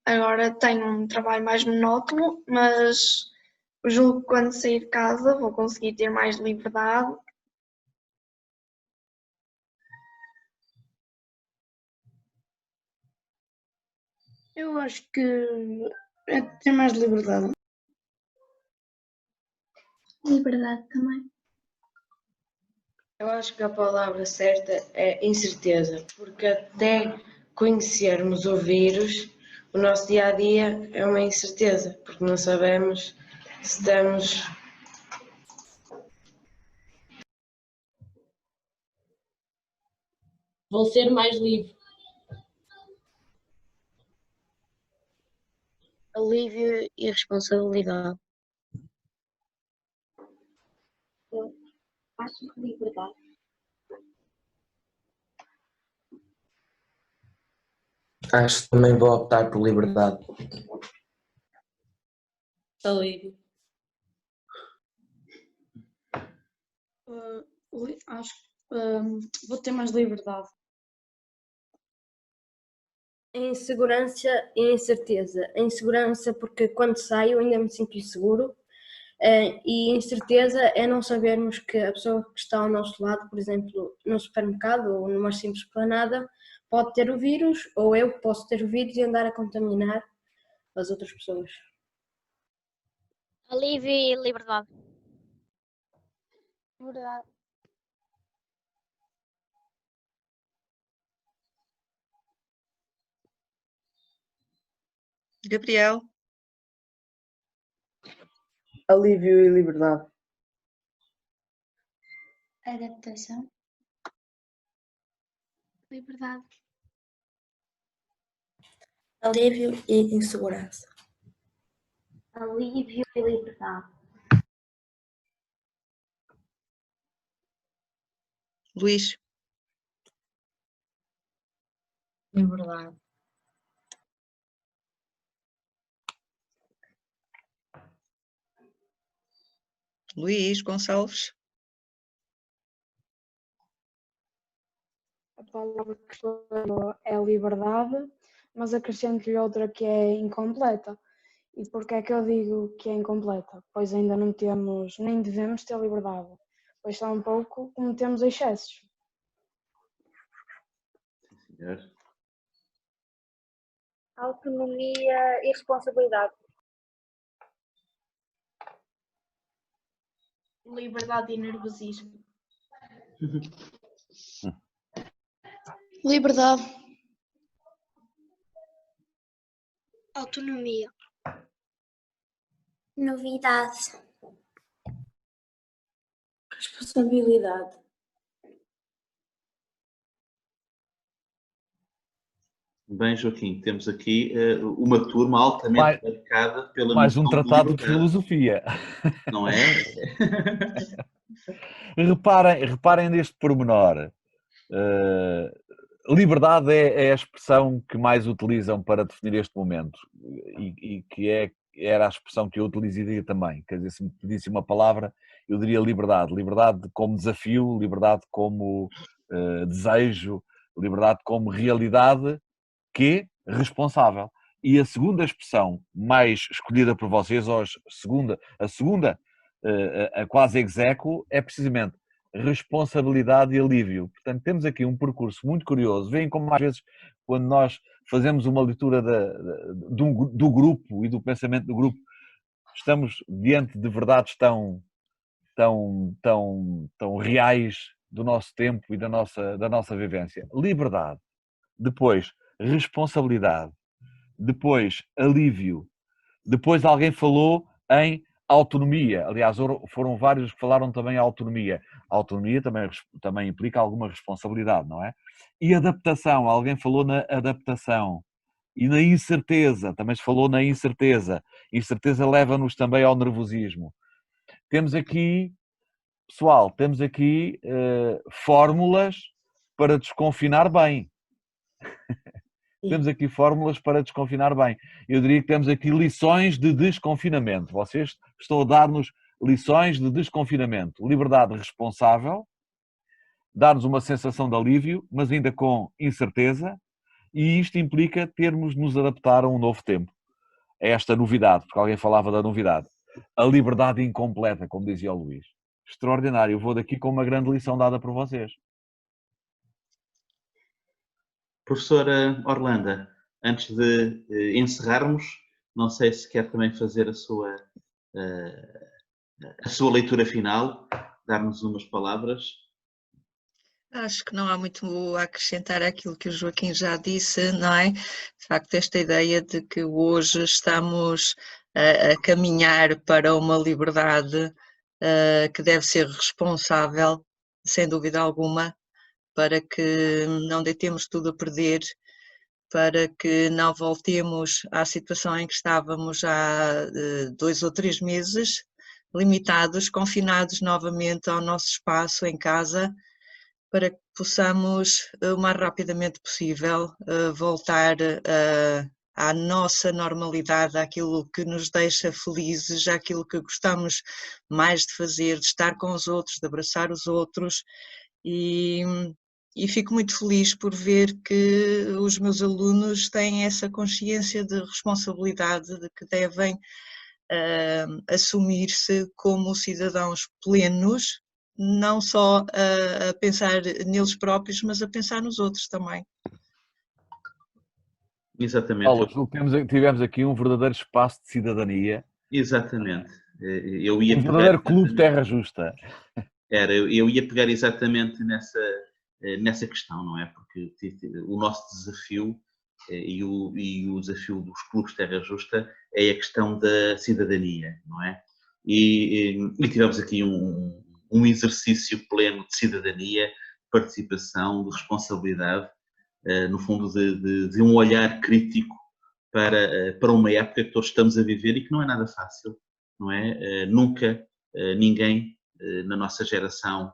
Agora tenho um trabalho mais monótono, mas julgo que quando sair de casa vou conseguir ter mais liberdade. Eu acho que é ter mais liberdade. Liberdade também. Eu acho que a palavra certa é incerteza, porque até conhecermos o vírus, o nosso dia a dia é uma incerteza, porque não sabemos se estamos. Vou ser mais livre. Alívio e responsabilidade. Eu acho que liberdade. Acho que também vou optar por liberdade. Alívio. Acho que vou ter mais liberdade. Insegurança e incerteza. Insegurança porque quando saio ainda me sinto inseguro, e incerteza é não sabermos que a pessoa que está ao nosso lado, por exemplo, no supermercado ou numa simples esplanada, pode ter o vírus, ou eu posso ter o vírus e andar a contaminar as outras pessoas. Alívio e liberdade. Liberdade. Gabriel. Alívio e liberdade. Adaptação. Liberdade. Alívio e insegurança. Alívio e liberdade. Luís. Liberdade. Luís Gonçalves. A palavra que escolheu é liberdade, mas acrescento-lhe outra que é incompleta. E porquê é que eu digo que é incompleta? Pois ainda não temos, nem devemos ter liberdade, pois só um pouco cometemos excessos. Sim, senhor. Autonomia e responsabilidade. Liberdade e nervosismo. Liberdade. Autonomia. Novidade. Responsabilidade. Bem, Joaquim, temos aqui uma turma altamente marcada pela Mais um noção de tratado de liberdade. filosofia. Não é? Reparem neste pormenor. Liberdade é a expressão que mais utilizam para definir este momento e que era a expressão que eu utilizaria também. Quer dizer, se me pedisse uma palavra, eu diria liberdade. Liberdade como desafio, liberdade como desejo, liberdade como realidade que é responsável. E a segunda expressão mais escolhida por vocês, ou a segunda a quase execo, é precisamente responsabilidade e alívio. Portanto, temos aqui um percurso muito curioso. Veem como às vezes, quando nós fazemos uma leitura do grupo e do pensamento do grupo, estamos diante de verdades tão reais do nosso tempo e da nossa vivência. Liberdade, depois responsabilidade, depois alívio, depois alguém falou em autonomia. Aliás, foram vários que falaram também em autonomia. A autonomia também implica alguma responsabilidade, não é? E adaptação, alguém falou na adaptação. E na incerteza, também se falou na incerteza. Incerteza leva-nos também ao nervosismo. Temos aqui, pessoal, fórmulas para desconfinar bem. Temos aqui fórmulas para desconfinar bem. Eu diria que temos aqui lições de desconfinamento. Vocês estão a dar-nos lições de desconfinamento. Liberdade responsável, dar-nos uma sensação de alívio, mas ainda com incerteza, e isto implica termos de nos adaptar a um novo tempo. A esta novidade, porque alguém falava da novidade. A liberdade incompleta, como dizia o Luís. Extraordinário. Eu vou daqui com uma grande lição dada por vocês. Professora Orlanda, antes de encerrarmos, não sei se quer também fazer a sua leitura final, dar-nos umas palavras. Acho que não há muito a acrescentar àquilo que o Joaquim já disse, não é? De facto, esta ideia de que hoje estamos a caminhar para uma liberdade que deve ser responsável, sem dúvida alguma, para que não deitemos tudo a perder, para que não voltemos à situação em que estávamos há 2 ou 3 meses, limitados, confinados novamente ao nosso espaço em casa, para que possamos, o mais rapidamente possível, voltar à nossa normalidade, àquilo que nos deixa felizes, àquilo que gostamos mais de fazer, de estar com os outros, de abraçar os outros, e fico muito feliz por ver que os meus alunos têm essa consciência de responsabilidade, de que devem assumir-se como cidadãos plenos, não só a pensar neles próprios, mas a pensar nos outros também. Exatamente. Paulo, tivemos aqui um verdadeiro espaço de cidadania. Exatamente. Um verdadeiro clube Terra Justa. Eu ia pegar exatamente nessa questão, não é? Porque o nosso desafio e o desafio dos clubes Terra Justa é a questão da cidadania, não é? E tivemos aqui um exercício pleno de cidadania, participação, de responsabilidade, no fundo de um olhar crítico para uma época que todos estamos a viver e que não é nada fácil, não é? Nunca ninguém na nossa geração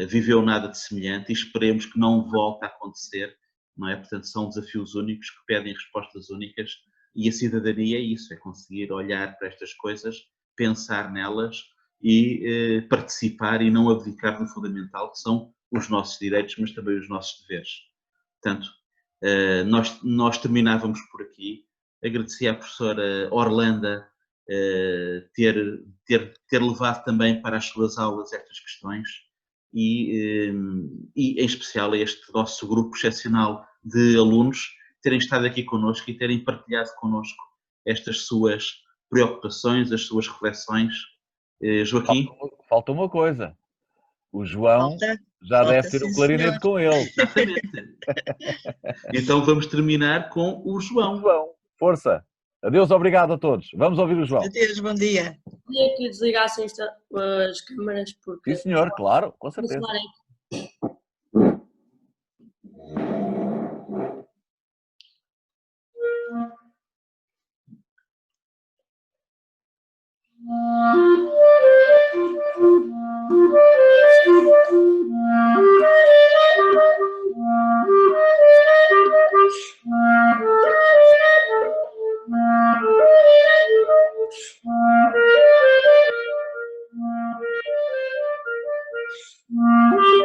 viveu nada de semelhante e esperemos que não volte a acontecer, não é? Portanto, são desafios únicos que pedem respostas únicas e a cidadania é isso, é conseguir olhar para estas coisas, pensar nelas e participar e não abdicar no fundamental, que são os nossos direitos, mas também os nossos deveres. Portanto, nós terminávamos por aqui. Agradecer à professora Orlanda ter levado também para as suas aulas estas questões e em especial a este nosso grupo excepcional de alunos terem estado aqui connosco e terem partilhado connosco estas suas preocupações, as suas reflexões. Joaquim? Falta uma coisa. O João já deve ter um clarinete com ele. Exatamente. Então vamos terminar com o João. Força. Adeus, obrigado a todos. Vamos ouvir o João. Adeus, bom dia. Queria que desligassem as câmaras porque... Sim, senhor, claro, com certeza. Thank you.